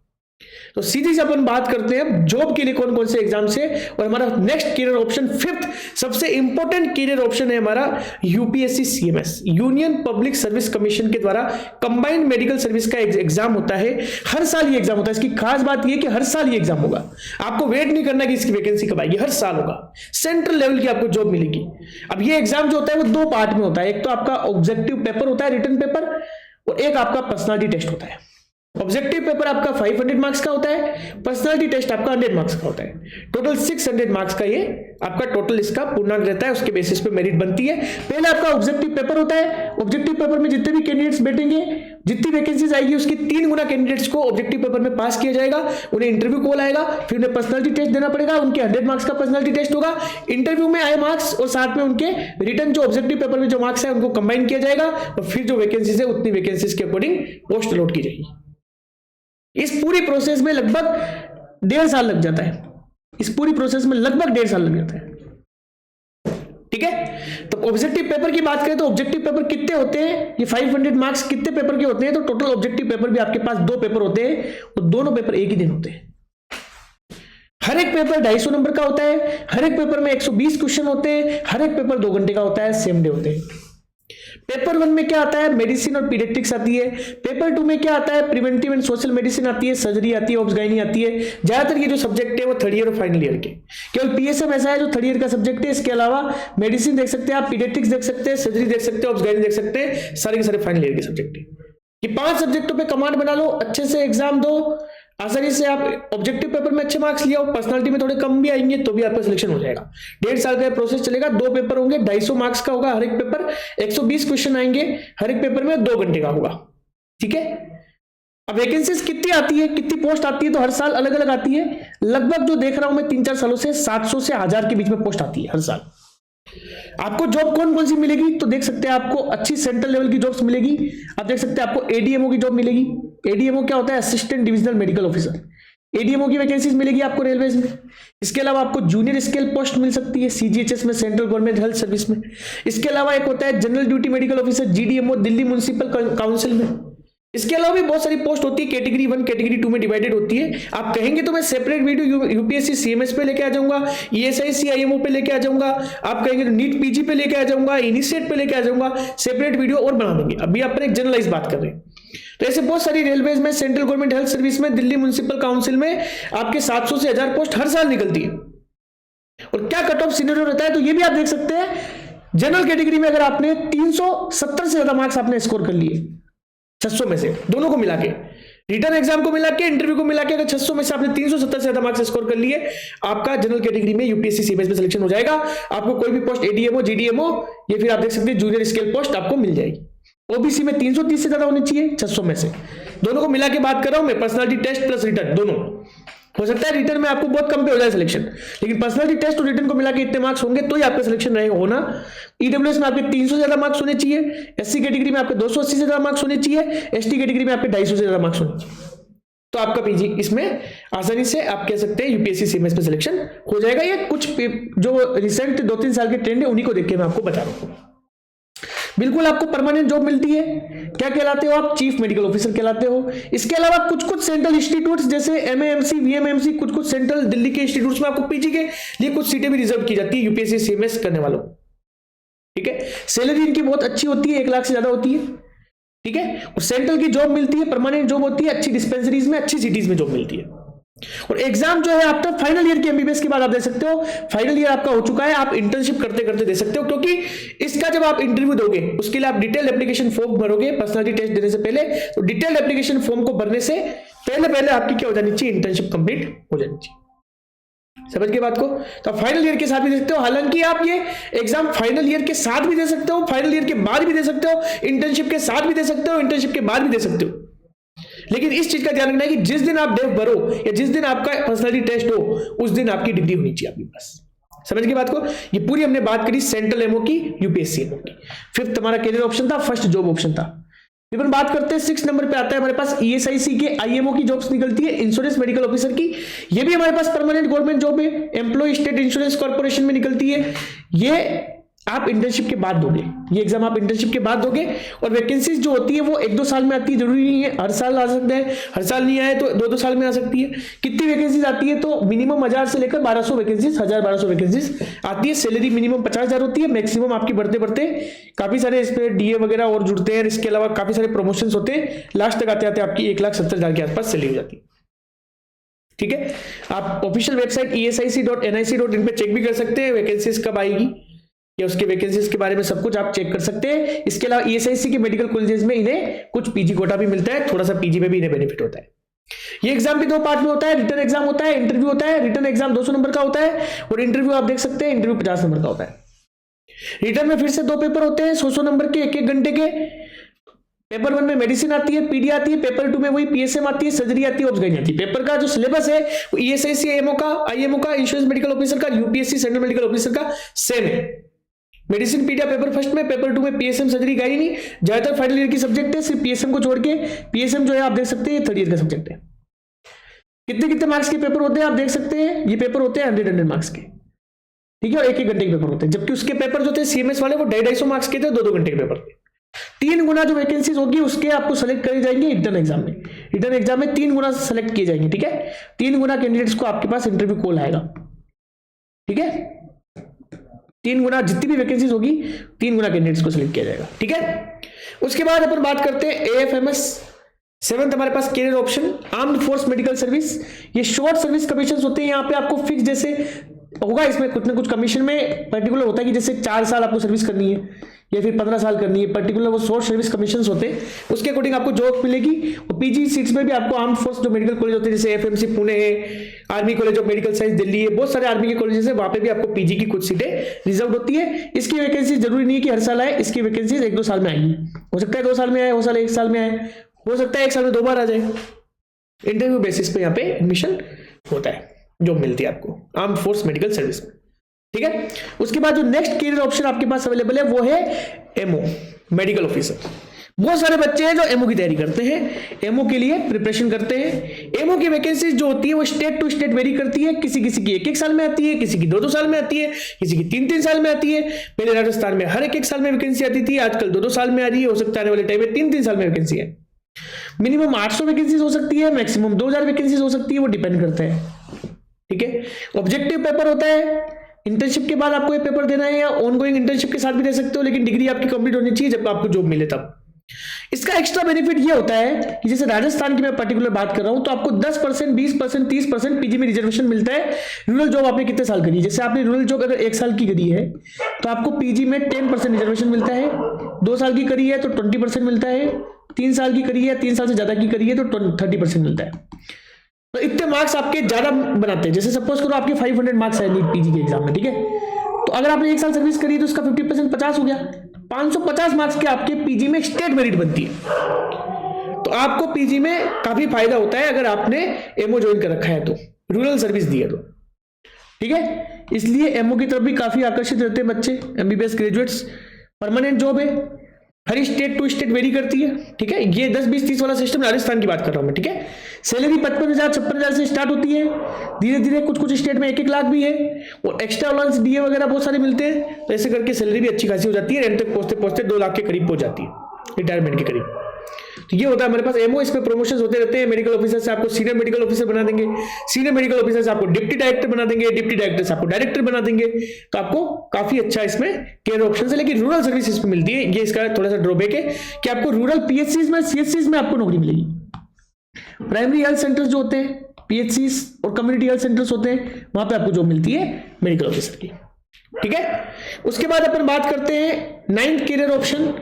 तो सीधी से अपन बात करते हैं जॉब के लिए कौन कौन से एग्जाम से। और हमारा नेक्स्ट करियर ऑप्शन, 5th सबसे इंपॉर्टेंट करियर ऑप्शन है हमारा UPSC CMS, union public service commission के द्वारा कंबाइंड मेडिकल सर्विस का एग्जाम होता है। हर साल ये एग्जाम होता है। इसकी खास बात ये कि हर साल ये एग्जाम होगा, आपको वेट नहीं करना कि इसकी वैकेंसी कब आएगी, हर साल होगा। सेंट्रल लेवल की आपको जॉब मिलेगी। अब ये एग्जाम जो होता है वो 2 पार्ट में होता है। एक तो आपका ऑब्जेक्टिव पेपर होता है, रिटन पेपर, और एक आपका पर्सनालिटी टेस्ट होता है। ऑब्जेक्टिव पेपर आपका 500 मार्क्स का होता है, पर्सनालिटी टेस्ट आपका 100 मार्क्स का होता है। टोटल 600 मार्क्स का ये आपका टोटल इसका पूर्णांक रहता है, उसके बेसिस पे मेरिट बनती है। पहले आपका ऑब्जेक्टिव पेपर होता है। ऑब्जेक्टिव पेपर में जितने भी कैंडिडेट्स बैठेंगे, जितनी वैकेंसीज आएगी उसकी 3 गुना कैंडिडेट्स को ऑब्जेक्टिव पेपर में पास किया जाएगा। उन्हें इंटरव्यू कॉल आएगा, फिर उन्हें पर्सनालिटी टेस्ट देना पड़ेगा। उनके 100 मार्क्स का पर्सनालिटी टेस्ट होगा। इंटरव्यू में आए मार्क्स और साथ में उनके रिटर्न जो ऑब्जेक्टिव पेपर में जो मार्क्स है उनको कंबाइन किया जाएगा और फिर जो वैकेंसीज है उतनी वैकेंसीज के अकॉर्डिंग पोस्ट अलॉट की जाएगी। इस पूरी प्रोसेस में लगभग 1.5 साल लग जाता है। इस पूरी प्रोसेस में लगभग 1.5 साल लग जाता है। ठीक है। तो ऑब्जेक्टिव पेपर की बात करें तो ऑब्जेक्टिव पेपर कितने होते हैं, ये 500 मार्क्स कितने पेपर के होते हैं, तो टोटल ऑब्जेक्टिव पेपर भी आपके पास 2 पेपर होते हैं और दोनों पेपर एक ही दिन होते हैं। हर एक पेपर 250 नंबर का होता है। हर एक पेपर में 120 क्वेश्चन होते हैं। हर एक पेपर 2 घंटे का होता है, सेम डे होते हैं। पेपर 1 में क्या आता है, मेडिसिन और पीडियाट्रिक्स आती है। पेपर 2 में क्या आता है, प्रिवेंटिव एंड सोशल मेडिसिन आती है, सर्जरी आती है, ऑब्स-गायनी आती है। ज्यादातर ये जो सब्जेक्ट है वो 3rd ईयर और फाइनल ईयर के, केवल पीएसएम ऐसा है जो 3rd ईयर का सब्जेक्ट है। इसके अलावा मेडिसिन देख सकते हैं आप, पीडियाट्रिक्स देख सकते हैं, सर्जरी देख सकते हैं, ऑब्स-गायनी देख सकते हैं, सारे के सारे फाइनल ईयर के सब्जेक्ट है। ये 5 सब्जेक्टों पे कमांड बना लो, अच्छे से एग्जाम दो, आसानी से आप ऑब्जेक्टिव पेपर में अच्छे मार्क्स लिया, पर्सनालिटी में थोड़े कम भी आएंगे तो भी आपका सिलेक्शन हो जाएगा। 1.5 साल का प्रोसेस चलेगा। 2 पेपर होंगे, 250 मार्क्स का होगा हर एक पेपर, 120 क्वेश्चन आएंगे हर एक पेपर में, 2 घंटे का होगा। ठीक है। अब वैकेंसीज कितनी आती है, कितनी पोस्ट आती है, तो हर साल अलग अलग आती है। लगभग जो देख रहा हूं मैं 3-4 सालों से 700 से 1000 के बीच में पोस्ट आती है हर साल। आपको जॉब कौन कौन सी मिलेगी, तो देख सकते हैं आपको अच्छी सेंट्रल लेवल की जॉब्स मिलेगी। आप देख सकते हैं आपको एडीएमओ की जॉब मिलेगी। एडीएमओ क्या होता है, असिस्टेंट डिविजनल मेडिकल ऑफिसर। एडीएमओ की वैकेंसीज मिलेगी आपको रेलवेज में। इसके अलावा आपको जूनियर स्केल पोस्ट मिल सकती है सीजीएचएस में, सेंट्रल गवर्नमेंट हेल्थ सर्विस में। इसके अलावा एक होता है general duty medical officer, GDMO, Delhi municipal council में। इसके अलावा भी बहुत सारी पोस्ट होती है, कैटेगरी 1 कैटेगरी 2 में डिवाइडेड होती है। आप कहेंगे तो मैं सेपरेट वीडियो यूपीएससी सीएमएस पे लेके आ जाऊंगा, ईएसआई सीआईएमओ पे लेके आ जाऊंगा, आप कहेंगे तो नीट पीजी पे लेके आ जाऊंगा, इनिशिएट पे लेके आ जाऊंगा, सेपरेट वीडियो और बना देंगे। अभी अपन एक जनरलाइज बात कर रहे हैं। तो ऐसे बहुत सारी रेलवेज में, सेंट्रल गवर्नमेंट हेल्थ सर्विस में, दिल्ली म्युनिसिपल काउंसिल में आपके 700 से 1000 पोस्ट हर साल निकलती है। और क्या कट ऑफ सिनेरियो रहता है तो ये भी आप देख सकते हैं। जनरल कैटेगरी में अगर आपने 370 से ज्यादा मार्क्स आपने स्कोर कर लिए 600 में से, दोनों को मिला के, रिटर्न एग्जाम को मिला के, इंटरव्यू को मिला के अगर 600 में से आपने 370 से ज्यादा मार्क्स स्कोर कर लिए, आपका जनरल कैटेगरी में यूपीएससी सीबीएस में सिलेक्शन हो जाएगा। आपको कोई भी पोस्ट एडीएमओ, जीडीएमओ, या फिर आप देख सकते हैं जूनियर स्केल पोस्ट आपको मिल जाएगी। ओबीसी में 330 से ज्यादा होनी चाहिए 600 में से। दोनों को मिला के बात कर रहा हूं मैं, पर्सनालिटी टेस्ट प्लस रिटर्न दोनों। हो सकता है रिटर्न में आपको बहुत कम पे हो जाए सिलेक्शन, लेकिन पर्सनालिटी टेस्ट और रिटर्न को मिला के इतने मार्क्स होंगे तो ही आपका सिलेक्शन रहेगा होना। ईडब्ल्यूएस में आपके 300 से ज्यादा मार्क्स होने चाहिए, एससी कैटेगरी में आपके 280 से ज्यादा मार्क्स होने चाहिए, एसटी कैटेगरी में आपके 250 से ज्यादा मार्क्स होने चाहिए, तो आपका पीजी इसमें आसानी से आप कह सकते हैं यूपीएससी सीएमएस में सिलेक्शन हो जाएगा। ये कुछ जो रिसेंट 2-3 साल के ट्रेंड है उन्हीं को देख के मैं आपको बता रहा हूं। बिल्कुल आपको परमानेंट जॉब मिलती है। क्या कहलाते हो आप? चीफ मेडिकल ऑफिसर कहलाते हो। इसके अलावा कुछ कुछ सेंट्रल इंस्टीट्यूट्स जैसे एमएएमसी, वीएमएमसी, कुछ कुछ सेंट्रल दिल्ली के इंस्टीट्यूट्स में आपको पीजी के लिए कुछ सीटें भी रिजर्व की जाती है यूपीएससी सीएमएस करने वालों को। ठीक है, सैलरी इनकी बहुत अच्छी होती है, 1 लाख से ज्यादा होती है। ठीक है, और सेंट्रल की जॉब मिलती है, परमानेंट जॉब होती है, अच्छी डिस्पेंसरीज में, अच्छी सिटीज में जॉब मिलती है। और एग्जाम जो है आफ्टर फाइनल ईयर के एमबीबीएस के बाद आप दे सकते हो। फाइनल ईयर आपका हो चुका है, आप इंटर्नशिप करते करते दे सकते हो, क्योंकि इसका जब आप इंटरव्यू दोगे उसके लिए आप डिटेल्ड एप्लीकेशन फॉर्म भरोगे पर्सनालिटी टेस्ट देने से पहले। तो डिटेल्ड एप्लीकेशन फॉर्म को भरने से पहले आपकी क्या हो जानी चाहिए? इंटर्नशिप कंप्लीट हो जानी चाहिए। समझ के बात को? तो आप फाइनल ईयर के साथ भी दे सकते हो। हालांकि आप ये एग्जाम फाइनल ईयर के साथ भी दे सकते हो, फाइनल ईयर के बाद भी दे सकते हो, इंटर्नशिप के साथ भी दे सकते हो, इंटर्नशिप के बाद भी दे सकते हो। लेकिन इस चीज का ध्यान रखना है कि जिस दिन आप डेफ भरो या जिस दिन आपका पर्सनालिटी टेस्ट हो उस दिन आपकी डिग्री होनी चाहिए आपके पास। समझ के बात को? ये पूरी हमने बात करी सेंट्रल एमओ की, यूपीएससी एमओ की। 5th हमारा कैरियर ऑप्शन था, फर्स्ट जॉब ऑप्शन था। फिर बात करते हैं 6 नंबर पे आता है हमारे पास ईएसआईसी के आईएमओ की जॉब्स निकलती है, इंश्योरेंस मेडिकल ऑफिसर की। ये भी हमारे पास परमानेंट गवर्नमेंट जॉब है, एम्प्लॉय स्टेट इंश्योरेंस कॉर्पोरेशन में निकलती है। ये आप इंटर्नशिप के बाद दोगे, ये एग्जाम आप इंटर्नशिप के बाद दोगे। और वैकेंसीज जो होती है वो 1-2 साल में आती है, जरूरी नहीं है हर साल आ सकता है, हर साल नहीं आए तो 2-2 साल में आ सकती है। कितनी वैकेंसीज आती है? तो मिनिमम 1000 से लेकर 1200 वैकेंसीज, 1000-1200 वैकेंसीज आती है। सैलरी मिनिमम 50,000 होती है, मैक्सिमम आपकी बढ़ते बढ़ते काफी सारे इसमें डीए वगैरह और जुड़ते हैं। इसके अलावा काफी सारे प्रमोशन होते हैं, लास्ट तक आते आते आपकी 1,70,000 के आसपास सैलरी हो जाती है। ठीक है, आप ऑफिशियल वेबसाइट esic.nic.in पे चेक भी कर सकते हैं वैकेंसीज कब आएगी या उसके वैकेंसीज के बारे में सब कुछ आप चेक कर सकते हैं। इसके अलावा ईएसआईसी के मेडिकल कॉलेजेस में इन्हें कुछ पीजी कोटा भी मिलता है, थोड़ा सा पीजी में भी इन्हें बेनिफिट होता है। ये एग्जाम भी 2 पार्ट में होता है, रिटर्न एग्जाम होता है, इंटरव्यू होता है। रिटर्न एग्जाम 200 नंबर का होता है और इंटरव्यू आप देख सकते हैं इंटरव्यू 50 नंबर का होता है। रिटर्न में फिर से 2 पेपर होते हैं 100 नंबर के, 1-1 घंटे के। पेपर 1 में मेडिसिन आती है, पीडी आती है, पेपर 2 में वही पीएसएम आती है, सर्जरी आती है, ऑब्स आती है। पेपर का जो सिलेबस है वो ईएसआईसी एमओ का, आईएमओ का, इंश्योरेंस मेडिकल ऑफिसर का, यूपीएससी सेंट्रल मेडिकल ऑफिसर का सेम है। मेडिसिन पीडिया पेपर 1 में, पेपर 2 में पीएसएम सर्जरी गाई नहीं। ज्यादातर फाइनल ईयर की सब्जेक्ट है, सिर्फ पीएसएम को छोड़ के। पीएसएम जो है आप देख सकते हैं 3rd ईयर का सब्जेक्ट है। कितने मार्क्स के पेपर होते हैं आप देख सकते हैं, ये पेपर होते हैं 100 मार्क्स के। ठीक है, और 1-1 घंटे के पेपर होते हैं, जबकि उसके पेपर जो थे सीएमएस वाले वो 250 मार्क्स के थे, 2-2 घंटे के पेपर थे। 3 गुना जो वैकेंसीज होगी उसके आपको सेलेक्ट करे जाएंगे रिटर्न एग्जाम में। रिटर्न एग्जाम में 3 गुना सेलेक्ट किए जाएंगे। ठीक है, 3 गुना कैंडिडेट्स को आपके पास इंटरव्यू कॉल आएगा। ठीक है, 3 गुना जितनी भी वैकेंसीज होगी 3 गुना कैंडिडेट्स को सिलेक्ट किया जाएगा। ठीक है, उसके बाद अपन बात करते हैं एएफएमएस 7th हमारे पास career option, armed force medical service. ये शॉर्ट सर्विस कमीशन होते हैं, यहाँ पे आपको फिक्स जैसे होगा, इसमें कुछ ना कुछ कमीशन में पर्टिकुलर होता है कि जैसे 4 साल आपको सर्विस करनी है या फिर 15 साल करनी है, पर्टिकुलर वो शॉर्ट सर्विस कमीशन होते हैं, उसके अकॉर्डिंग आपको जॉब मिलेगी। और पीजी सीट्स में भी आपको आर्म्ड फोर्स जो मेडिकल कॉलेज होते हैं जैसे एफएमसी पुणे है, army college of medical science Delhi है, बहुत सारे आर्मी के कॉलेजेस है, वहां पे भी आपको पीजी की कुछ सीटें रिजर्व होती है। इसकी वैकेंसी जरूरी नहीं है कि हर साल आए, इसकी वैकेंसी 1-2 साल में आएगी। हो सकता है 2 साल में आए, हो सकता है 1 साल में आए, हो सकता है 1 साल में 2 बार आ जाए। इंटरव्यू बेसिस पे यहाँ पे एडमिशन होता है, जॉब मिलती है आपको आर्म्ड फोर्स मेडिकल सर्विस में। ठीक है, उसके बाद जो नेक्स्ट कैरियर ऑप्शन आपके पास अवेलेबल है वो है एमओ मेडिकल ऑफिसर। बहुत सारे बच्चे हैं जो एमओ की तैयारी करते हैं, एमओ के लिए प्रिपरेशन करते हैं। एमओ की वैकेंसी जो होती है वो स्टेट टू स्टेट वेरी करती है, किसी की 1-1 साल में आती है, किसी की 2-2 साल में आती है, किसी की 3-3 साल में आती है। पहले राजस्थान में हर 1-1 साल में वैकेंसी आती थी, आजकल 2-2 साल में आ रही है, हो सकता है आने वाले टाइम में 3-3 साल में वैकेंसी है। मिनिमम 800 वैकेंसीज हो सकती है, मैक्सिमम 2000 वैकेंसीज हो सकती है, वो डिपेंड करता है। ठीक है, ऑब्जेक्टिव पेपर होता है, इंटर्नशिप के बाद आपको ये पेपर देना है या ऑनगोइंग इंटर्नशिप के साथ भी दे सकते हो, लेकिन डिग्री आपकी कंप्लीट होनी चाहिए जब आपको जॉब मिले तब। इसका एक्स्ट्रा बेनिफिट ये होता है कि जैसे राजस्थान की मैं पर्टिकुलर बात कर रहा हूं तो आपको 10%, 20%, 30% पीजी में रिजर्वेशन मिलता है। रूरल जॉब आपने कितने साल करी है, जैसे आपने रूरल जॉब अगर 1 साल की करी है तो आपको पीजी में 10% रिजर्वेशन मिलता है, 2 साल की करी है तो 20% मिलता है, 3 साल की करी है, 3 साल से ज्यादा की करी है, तो 30% मिलता है। तो इतने मार्क्स आपके ज्यादा बनाते हैं। जैसे सपोज करो आपके 500 मार्क्स है नीट पीजी के एग्जाम में, ठीक है, तो अगर आपने 1 साल सर्विस करी तो उसका 50% 50 हो गया, 550 मार्क्स के आपके पीजी में स्टेट मेरिट बनती है। तो आपको पीजी में काफी फायदा होता है अगर आपने एमओ ज्वाइन कर रखा है, तो रूरल सर्विस दी है तो, ठीक है। इसलिए एमओ की तरफ भी काफी आकर्षित रहते हैं बच्चे, एमबीबीएस ग्रेजुएट्स। परमानेंट जॉब है, हर स्टेट टू स्टेट वेरी करती है, ठीक है। ये 10 20 30 वाला सिस्टम राजस्थान की बात कर रहा हूं मैं, ठीक है। सैलरी 55,000 56,000 से स्टार्ट होती है, धीरे धीरे कुछ स्टेट में 1-1 लाख भी है, और एक्स्ट्रा अलाउंस डीए वगैरह बहुत सारे मिलते हैं। तो ऐसे करके सैलरी भी अच्छी खासी हो जाती है, एंड तक पहुंचते पहुंचते 2 लाख के करीब पहुंच जाती है, रिटायरमेंट के करीब। तो ये होता है हमारे पास एमओ। इसमें प्रमोशंस होते रहते हैं। मेडिकल ऑफिसर से आपको सीनियर मेडिकल ऑफिसर बना देंगे, सीनियर मेडिकल ऑफिसर से आपको डिप्टी डायरेक्टर बना देंगे, डिप्टी डायरेक्टर से आपको डायरेक्टर बना देंगे। तो आपको काफी अच्छा इसमें केयर ऑप्शन है। लेकिन रूरल सर्विस इसमें मिलती है, ये इसका थोड़ा सा ड्रॉबैक है कि आपको रूरल पीएचसीज में, सीएचसीज में आपको नौकरी मिलेगी। प्राइमरी हेल्थ सेंटर्स जो होते हैं, पीएचसीज और कम्युनिटी हेल्थ सेंटर्स होते हैं, वहां पे आपको जॉब मिलती है मेडिकल ऑफिसर की, ठीक है। उसके बाद अपन बात करते हैं 9th कैरियर ऑप्शन,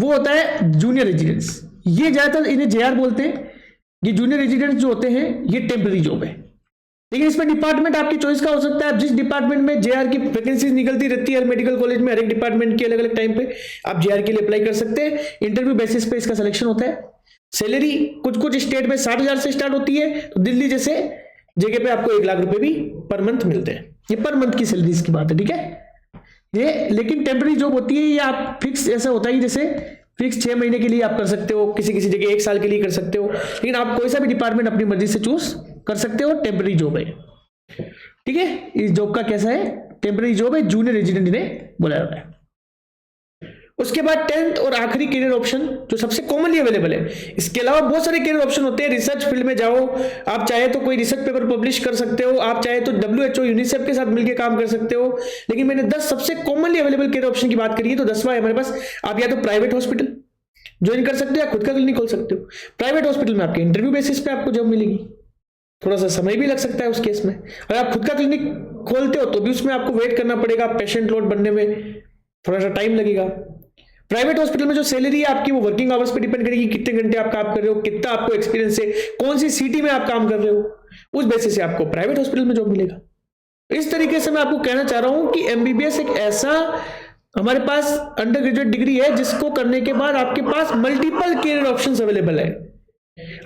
वो होता है जूनियर रेजिडेंट्स। ये ज्यादातर इन्हें जेआर बोलते हैं। ये जूनियर रेजिडेंट्स जो होते हैं ये टेम्पररी जॉब है, लेकिन इसमें डिपार्टमेंट आपकी चॉइस का हो सकता है। आप जिस डिपार्टमेंट में जेआर की वैकेंसीज निकलती रहती है हर मेडिकल कॉलेज में, हर एक डिपार्टमेंट के अलग अलग टाइम पे आप जेआर के लिए अप्लाई कर सकते हैं। इंटरव्यू बेसिस पे इसका सिलेक्शन होता है। सैलरी कुछ स्टेट में 60,000 से स्टार्ट होती है, तो दिल्ली जैसे जगह पे आपको 1 लाख रुपए भी पर मंथ मिलते हैं। ये पर मंथ की सैलरीज की बात है, ठीक है। ये लेकिन टेम्पररी जॉब होती है, ये आप फिक्स ऐसा होता है जैसे फिक्स 6 महीने के लिए आप कर सकते हो, किसी किसी जगह 1 साल के लिए कर सकते हो, लेकिन आप कोई सा भी डिपार्टमेंट अपनी मर्जी से चूज कर सकते हो। टेम्पररी जॉब है, ठीक है। इस जॉब का कैसा है, टेम्पररी जॉब है, जूनियर रेजिडेंट इन्हें बोला जाता है। उसके बाद 10th और आखिरी कैरियर ऑप्शन जो सबसे कॉमनली अवेलेबल है। इसके अलावा बहुत सारे कैरियर ऑप्शन होते हैं। रिसर्च फील्ड में जाओ, आप चाहे तो कोई रिसर्च पेपर पब्लिश कर सकते हो, आप चाहे तो WHO यूनिसेफ के साथ मिलकर काम कर सकते हो। लेकिन मैंने 10 सबसे कॉमनली अवेलेबल कैरियर ऑप्शन की बात करी है, तो 10वां है हमारे पास, आप या तो प्राइवेट हॉस्पिटल ज्वाइन कर सकते हो या खुद का क्लिनिक खोल सकते हो। प्राइवेट हॉस्पिटल में आपके इंटरव्यू बेसिस पे आपको जॉब मिलेगी, थोड़ा सा समय भी लग सकता है उस केस में। अगर आप खुद का क्लिनिक खोलते हो तो भी उसमें आपको वेट करना पड़ेगा, पेशेंट लोड बनने में थोड़ा सा टाइम लगेगा। प्राइवेट हॉस्पिटल में जो सैलरी है आपकी वो वर्किंग आवर्स पे डिपेंड करेगी, कितने घंटे आप काम कर रहे हो, कितना आपको एक्सपीरियंस है, कौन सी सिटी में आप काम कर रहे हो, उस बेसिस से आपको प्राइवेट हॉस्पिटल में जॉब मिलेगा। इस तरीके से मैं आपको कहना चाह रहा हूं कि एमबीबीएस एक ऐसा हमारे पास अंडर ग्रेजुएट डिग्री है जिसको करने के बाद आपके पास मल्टीपल कैरियर ऑप्शंस अवेलेबल है।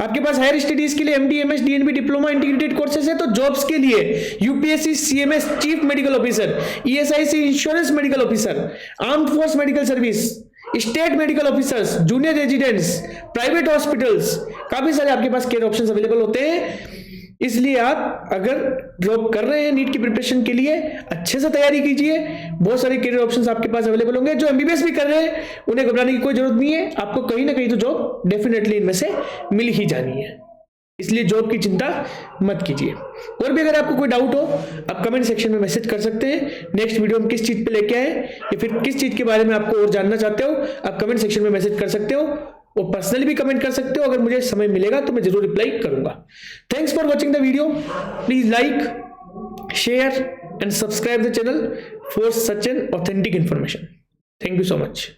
आपके पास हायर स्टडीज के लिए MD, MS, DNB, diploma, integrated courses है। तो जॉब्स के लिए UPSC, CMS chief medical officer, ESIC insurance medical officer, armed force medical service, state medical officers, junior residents, private hospitals, काफी सारे आपके पास कैरियर ऑप्शंस अवेलेबल होते हैं। इसलिए आप अगर जॉब कर रहे हैं नीट की प्रिपरेशन के लिए, अच्छे से तैयारी कीजिए। बहुत सारे कैरियर ऑप्शंस आपके पास अवेलेबल होंगे। जो एमबीबीएस भी कर रहे हैं उन्हें घबराने की कोई जरूरत नहीं है, आपको कहीं ना कहीं तो जॉब डेफिनेटली इनमें से मिल ही जानी है। इसलिए जॉब की चिंता मत कीजिए। और भी अगर आपको कोई डाउट हो आप कमेंट सेक्शन में मैसेज कर सकते हैं। नेक्स्ट वीडियो हम किस चीज पे लेके आए या फिर किस चीज के बारे में आपको और जानना चाहते हो, आप कमेंट सेक्शन में मैसेज कर सकते हो और पर्सनली भी कमेंट कर सकते हो। अगर मुझे समय मिलेगा तो मैं जरूर रिप्लाई करूंगा। Thanks for watching the video. Please like, share and subscribe the channel for such an authentic information. Thank you so much.